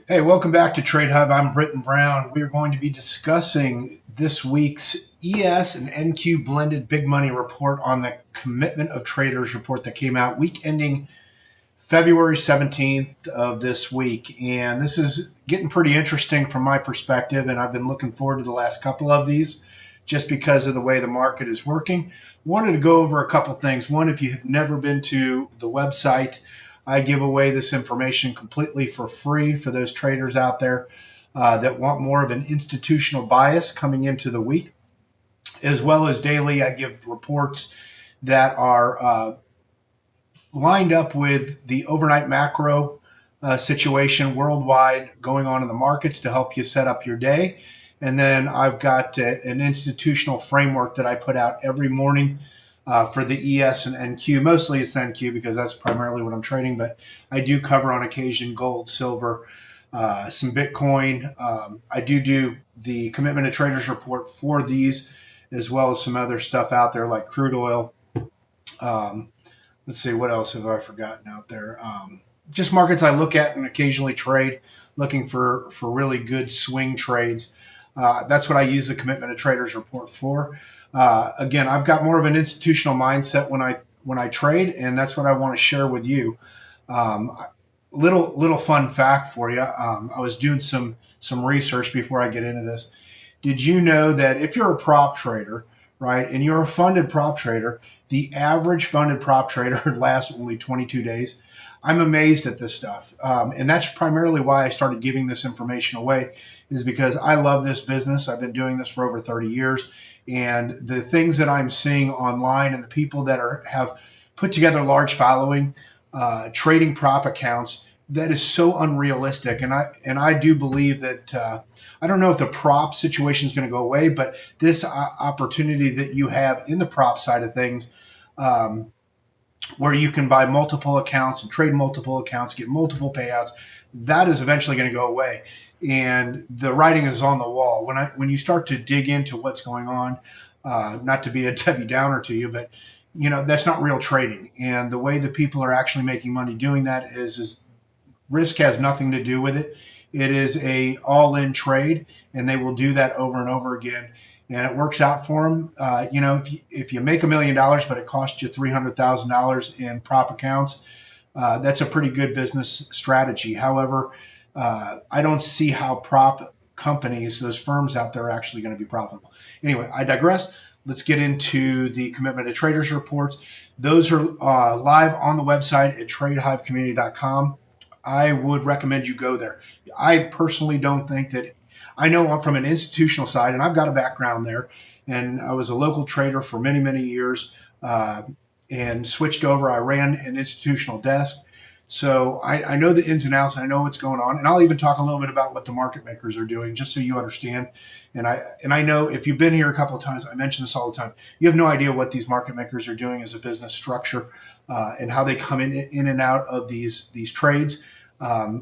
Hey, welcome back to TradeHive. I'm Britton Brown. We are going to be discussing this week's ES and NQ blended big money report on the commitment of traders report that came out week ending February 17th of this week. And this is getting pretty interesting from my perspective. And I've been looking forward to the last couple of these just because of the way the market is working. Wanted to go over a couple things. One, if you have never been to the website, I give away this information completely for free for those traders out there that want more of an institutional bias coming into the week. As well as daily, I give reports that are lined up with the overnight macro situation worldwide going on in the markets to help you set up your day. And then I've got an institutional framework that I put out every morning for the ES and NQ. Mostly it's NQ because that's primarily what I'm trading, but I do cover on occasion gold, silver, some Bitcoin. I do the commitment to traders report for these, as well as some other stuff out there like crude oil. Let's see, what else have I forgotten out there? Just markets I look at and occasionally trade, looking for really good swing trades. That's what I use the commitment to traders report for. Again, I've got more of an institutional mindset when I trade, and that's what I want to share with you. Little fun fact for you. I was doing some research before I get into this. Did you know that if you're a prop trader, right, and you're a funded prop trader, the average funded prop trader lasts only 22 days? I'm amazed at this stuff. And that's primarily why I started giving this information away, is because I love this business. I've been doing this for over 30 years. And the things that I'm seeing online and the people that have put together large following, trading prop accounts, that is so unrealistic. And I do believe that I don't know if the prop situation is going to go away, but this opportunity that you have in the prop side of things, where you can buy multiple accounts and trade multiple accounts, get multiple payouts, that is eventually going to go away. And the writing is on the wall. When you start to dig into what's going on, not to be a Debbie Downer to you, but that's not real trading. And the way that people are actually making money doing that is risk has nothing to do with it. It is a all-in trade, and they will do that over and over again. And it works out for them. If you make $1 million, but it costs you $300,000 in prop accounts, that's a pretty good business strategy. However, I don't see how prop companies, those firms out there, are actually going to be profitable. Anyway, I digress. Let's get into the commitment to traders reports. Those are live on the website at TradeHiveCommunity.com. I would recommend you go there. I personally don't think that, I know from an institutional side, and I've got a background there, and I was a local trader for many, many years, and switched over. I ran an institutional desk. So I know the ins and outs, and I know what's going on. And I'll even talk a little bit about what the market makers are doing, just so you understand. And I know if you've been here a couple of times, I mention this all the time, you have no idea what these market makers are doing as a business structure, and how they come in and out of these trades.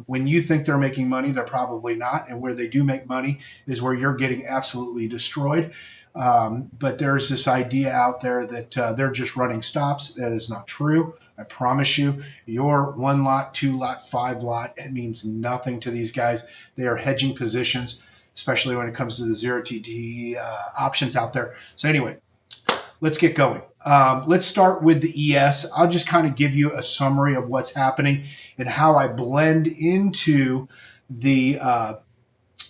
When you think they're making money, they're probably not. And where they do make money is where you're getting absolutely destroyed. But there's this idea out there that they're just running stops. That is not true. I promise you, your 1 lot, 2 lot, 5 lot, it means nothing to these guys. They are hedging positions, especially when it comes to the 0TT options out there. So anyway, let's get going. Let's start with the ES. I'll just kind of give you a summary of what's happening and how I blend into the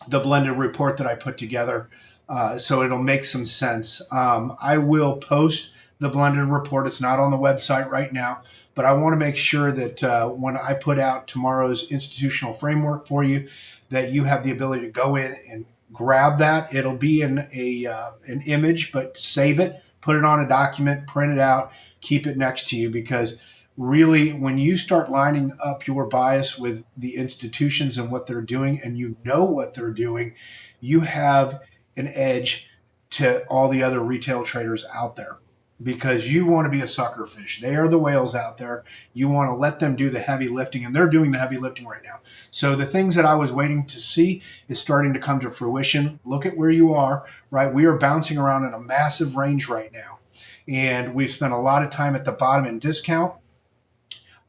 blended report that I put together, so it'll make some sense. I will post the blended report. It's not on the website right now, but I want to make sure that when I put out tomorrow's institutional framework for you, that you have the ability to go in and grab that. It'll be in an image, but save it, put it on a document, print it out, keep it next to you, because really when you start lining up your bias with the institutions and what they're doing, and you know what they're doing, you have an edge to all the other retail traders out there, because you want to be a sucker fish. They are the whales out there. You want to let them do the heavy lifting, and they're doing the heavy lifting right now. So the things that I was waiting to see is starting to come to fruition. Look at where you are, right? We are bouncing around in a massive range right now, and we've spent a lot of time at the bottom in discount.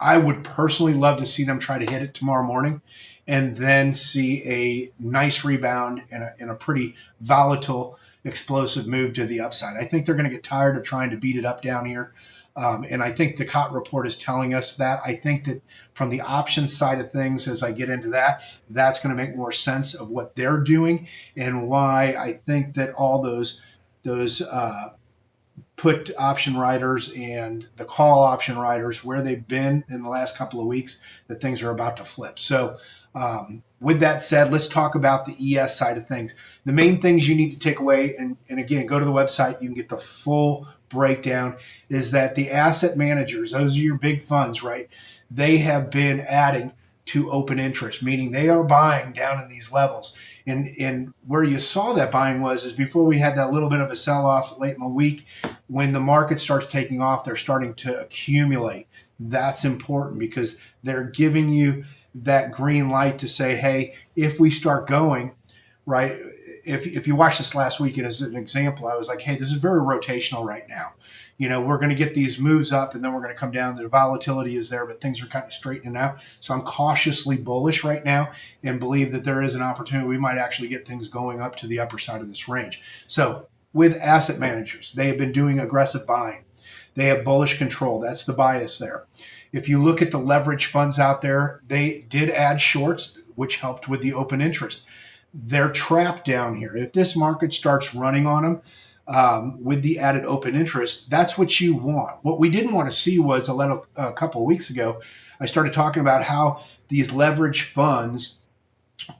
I would personally love to see them try to hit it tomorrow morning and then see a nice rebound and a pretty volatile, explosive move to the upside. I think they're going to get tired of trying to beat it up down here. And I think the COT report is telling us that. I think that from the options side of things, as I get into that, that's going to make more sense of what they're doing and why I think that all those put option riders and the call option riders, where they've been in the last couple of weeks, that things are about to flip. So with that said, let's talk about the ES side of things. The main things you need to take away, and again, go to the website, you can get the full breakdown, is that the asset managers, those are your big funds, right? They have been adding to open interest, meaning they are buying down in these levels. And where you saw that buying is before we had that little bit of a sell-off late in the week. When the market starts taking off, they're starting to accumulate. That's important because they're giving you that green light to say, hey, if we start going, right, if you watched this last week, and as an example, I was like, hey, this is very rotational right now. You know, we're going to get these moves up and then we're going to come down. The volatility is there, but things are kind of straightening out. So I'm cautiously bullish right now and believe that there is an opportunity. We might actually get things going up to the upper side of this range. So with asset managers, they have been doing aggressive buying. They have bullish control. That's the bias there. If you look at the leverage funds out there, they did add shorts, which helped with the open interest. They're trapped down here. If this market starts running on them, with the added open interest, that's what you want. What we didn't want to see was a couple of weeks ago, I started talking about how these leverage funds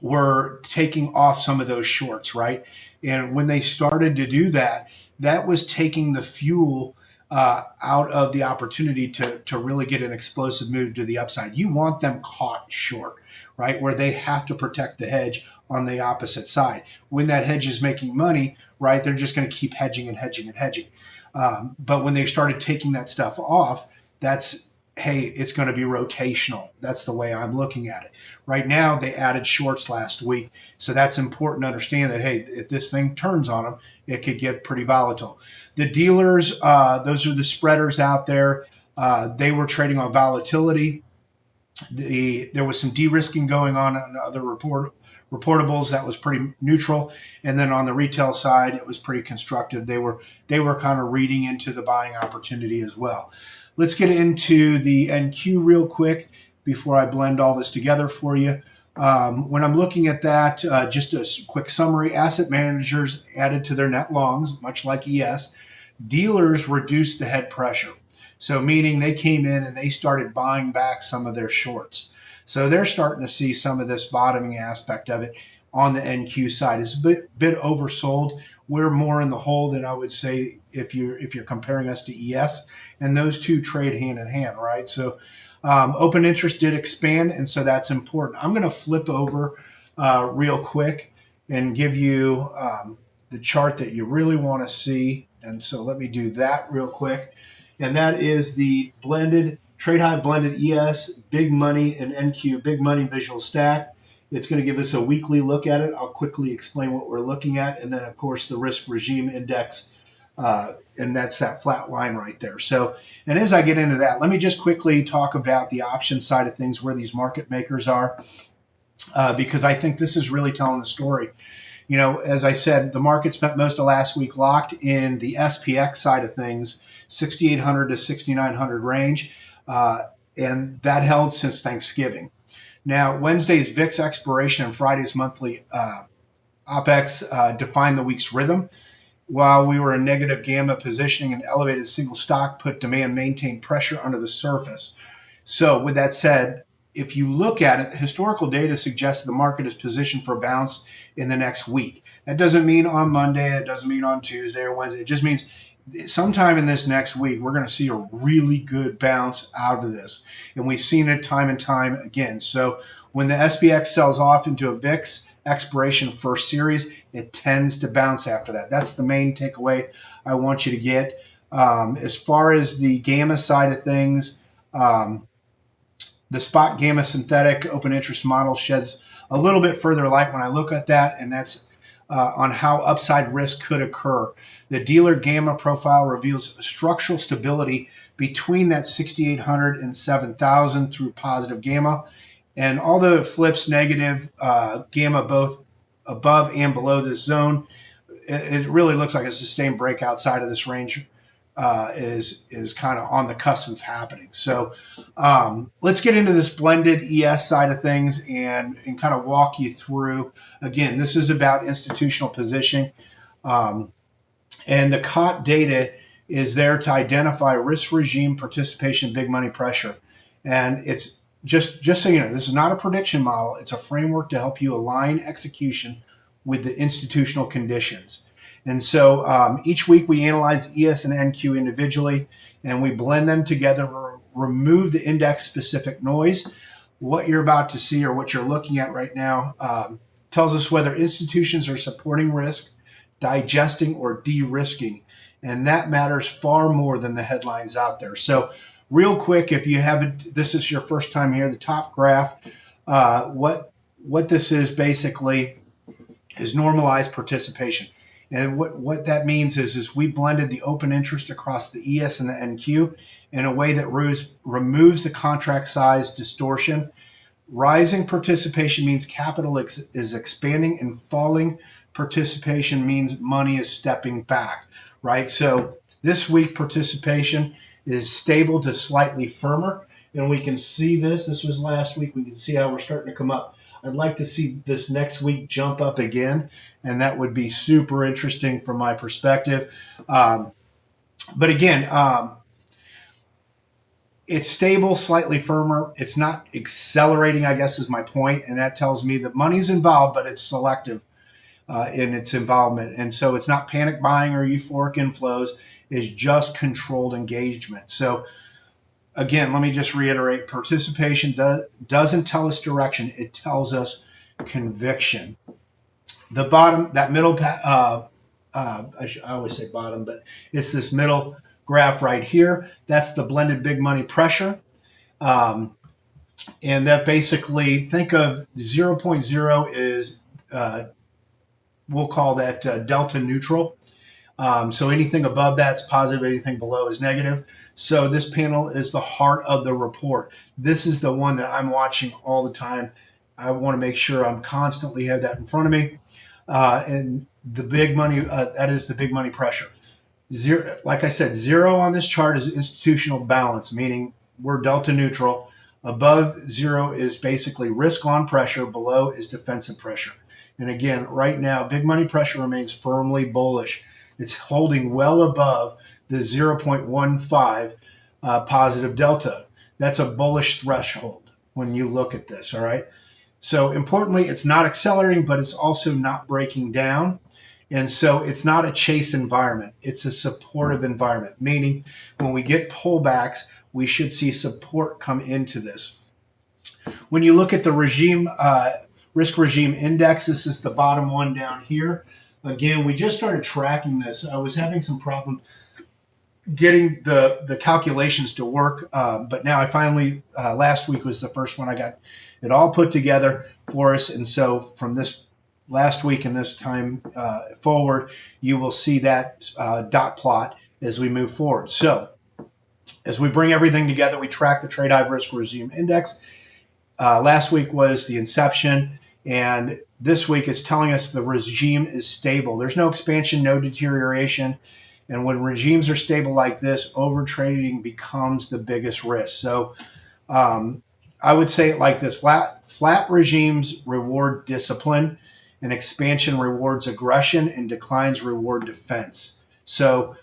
were taking off some of those shorts, right? And when they started to do that, that was taking the fuel out of the opportunity to really get an explosive move to the upside. You want them caught short, right? Where they have to protect the hedge on the opposite side. When that hedge is making money, right, they're just going to keep hedging and hedging and hedging. But when they started taking that stuff off, that's, hey, it's going to be rotational. That's the way I'm looking at it. Right now, they added shorts last week. So that's important to understand that, hey, if this thing turns on them, it could get pretty volatile. The dealers, those are the spreaders out there. They were trading on volatility. There was some de-risking going on other reportables that was pretty neutral, and then on the retail side it was pretty constructive. They were kind of reading into the buying opportunity as well. Let's get into the NQ real quick before I blend all this together for you. When I'm looking at that, just a quick summary: asset managers added to their net longs, much like ES. Dealers reduced the head pressure. So meaning they came in and they started buying back some of their shorts. So they're starting to see some of this bottoming aspect of it on the NQ side. It's a bit oversold. We're more in the hole than I would say if you're comparing us to ES, and those two trade hand in hand, right? So open interest did expand, and so that's important. I'm going to flip over real quick and give you the chart that you really want to see. And so let me do that real quick. And that is the blended TradeHive blended ES, big money, and NQ, big money visual stack. It's going to give us a weekly look at it. I'll quickly explain what we're looking at. And then, of course, the risk regime index, and that's that flat line right there. So, and as I get into that, let me just quickly talk about the option side of things, where these market makers are, because I think this is really telling the story. You know, as I said, the market spent most of last week locked in the SPX side of things, 6,800 to 6,900 range, and that held since Thanksgiving. Now, Wednesday's VIX expiration and Friday's monthly OPEX defined the week's rhythm. While we were in negative gamma positioning, and elevated single stock put demand maintained pressure under the surface. So with that said, if you look at it, historical data suggests the market is positioned for a bounce in the next week. That doesn't mean on Monday. It doesn't mean on Tuesday or Wednesday. It just means sometime in this next week, we're going to see a really good bounce out of this. And we've seen it time and time again. So when the SPX sells off into a VIX expiration first series, it tends to bounce after that. That's the main takeaway I want you to get. As far as the gamma side of things, the spot gamma synthetic open interest model sheds a little bit further light when I look at that, and that's on how upside risk could occur. The dealer gamma profile reveals structural stability between that 6,800 and 7,000 through positive gamma. And although it flips negative gamma both above and below this zone, it really looks like a sustained break outside of this range is kind of on the cusp of happening. So let's get into this blended ES side of things and kind of walk you through. Again, this is about institutional positioning. And the COT data is there to identify risk regime participation, big money pressure. And it's just so you know, this is not a prediction model. It's a framework to help you align execution with the institutional conditions. And so each week we analyze ES and NQ individually, and we blend them together, remove the index-specific noise. What you're about to see or what you're looking at right now tells us whether institutions are supporting risk, digesting, or de-risking. And that matters far more than the headlines out there. So real quick, if you haven't, this is your first time here, the top graph, what this is basically is normalized participation. And what that means is we blended the open interest across the ES and the NQ in a way that removes the contract size distortion. Rising participation means capital is expanding, and falling participation means money is stepping back, right? So this week participation is stable to slightly firmer, and we can see this. This was last week. We can see how we're starting to come up. I'd like to see this next week jump up again, and that would be super interesting from my perspective. But again, it's stable, slightly firmer. It's not accelerating, I guess, is my point, and that tells me that money's involved, but it's selective in its involvement. And so it's not panic buying or euphoric inflows. It's just controlled engagement. So again, let me just reiterate, participation doesn't tell us direction. It tells us conviction. The bottom, that middle, I always say bottom, but it's this middle graph right here. That's the blended big money pressure. And that basically, think of 0.0 is, we'll call that delta neutral. So anything above that's positive, anything below is negative. So this panel is the heart of the report. This is the one that I'm watching all the time. I want to make sure I'm constantly have that in front of me. And the big money, that is the big money pressure. Zero, like I said, zero on this chart is institutional balance, meaning we're delta neutral. Above zero is basically risk on pressure. Below is defensive pressure. And again, right now, big money pressure remains firmly bullish. It's holding well above the 0.15 positive delta. That's a bullish threshold when you look at this, all right? So importantly, it's not accelerating, but it's also not breaking down. And so it's not a chase environment. It's a supportive environment, meaning when we get pullbacks, we should see support come into this. When you look at the regime, risk regime index, this is the bottom one down here. Again, we just started tracking this. I was having some problem getting the calculations to work, but now I finally, last week was the first one I got it all put together for us. And so from this last week and this time forward, you will see that dot plot as we move forward. So as we bring everything together, we track the TradeHive Risk Regime Index. Last week was the inception, and this week it's telling us the regime is stable. There's no expansion, no deterioration. And when regimes are stable like this, overtrading becomes the biggest risk. So I would say it like this. Flat regimes reward discipline, and expansion rewards aggression, and declines reward defense. So,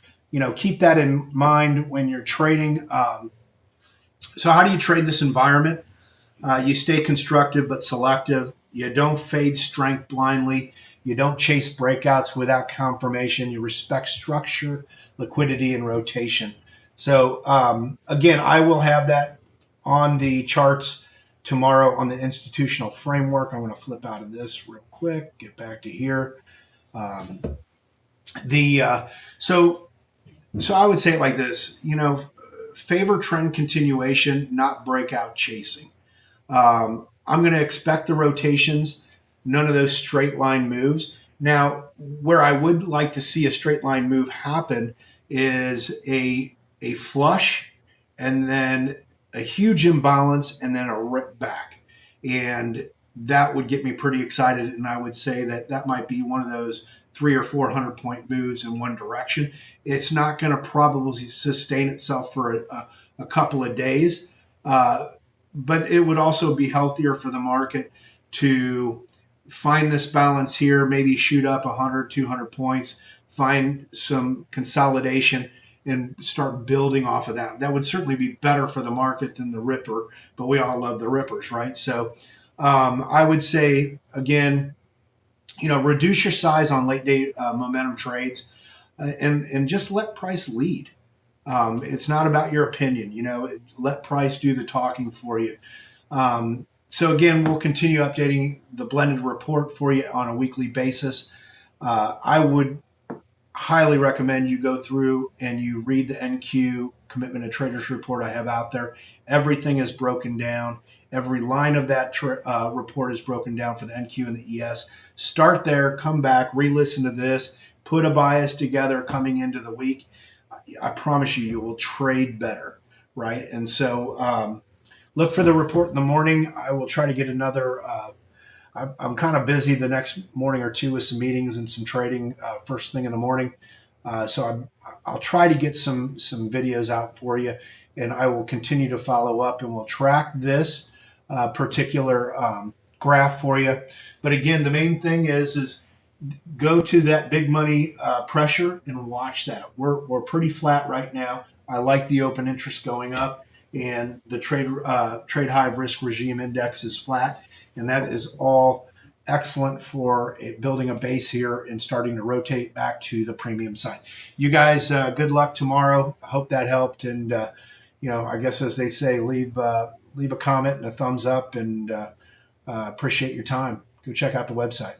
keep that in mind when you're trading. So how do you trade this environment? You stay constructive but selective. You don't fade strength blindly. You don't chase breakouts without confirmation. You respect structure, liquidity, and rotation. So again, I will have that on the charts tomorrow on the institutional framework. I'm going to flip out of this real quick, get back to here. So I would say it like this, favor trend continuation, not breakout chasing. I'm going to expect the rotations, none of those straight line moves. Now, where I would like to see a straight line move happen is a flush and then a huge imbalance, and then a rip back. And that would get me pretty excited. And I would say that that might be one of those 300 or 400 point moves in one direction. It's not going to probably sustain itself for a couple of days, uh, but it would also be healthier for the market to find this balance here, maybe shoot up 100, 200 points, find some consolidation, and start building off of that. That would certainly be better for the market than the ripper, but we all love the rippers, right? So I would say, again, reduce your size on late day momentum trades, and just let price lead. It's not about your opinion. Let price do the talking for you. So again, we'll continue updating the blended report for you on a weekly basis. I would highly recommend you go through and you read the NQ Commitment to Traders report I have out there. Everything is broken down. Every line of that report is broken down for the NQ and the ES. Start there, come back, re-listen to this, put a bias together coming into the week. I promise you will trade better, right? And so look for the report in the morning. I will try to get another. I'm kind of busy the next morning or two with some meetings and some trading first thing in the morning. So I'll try to get some videos out for you, and I will continue to follow up, and we'll track this particular graph for you. But again, the main thing is go to that big money pressure and watch that. We're pretty flat right now. I like the open interest going up, and the TradeHive Risk Regime Index is flat, and that is all excellent for building a base here and starting to rotate back to the premium side. You guys, good luck tomorrow. I hope that helped, and I guess as they say, leave a comment and a thumbs up, and appreciate your time. Go check out the website.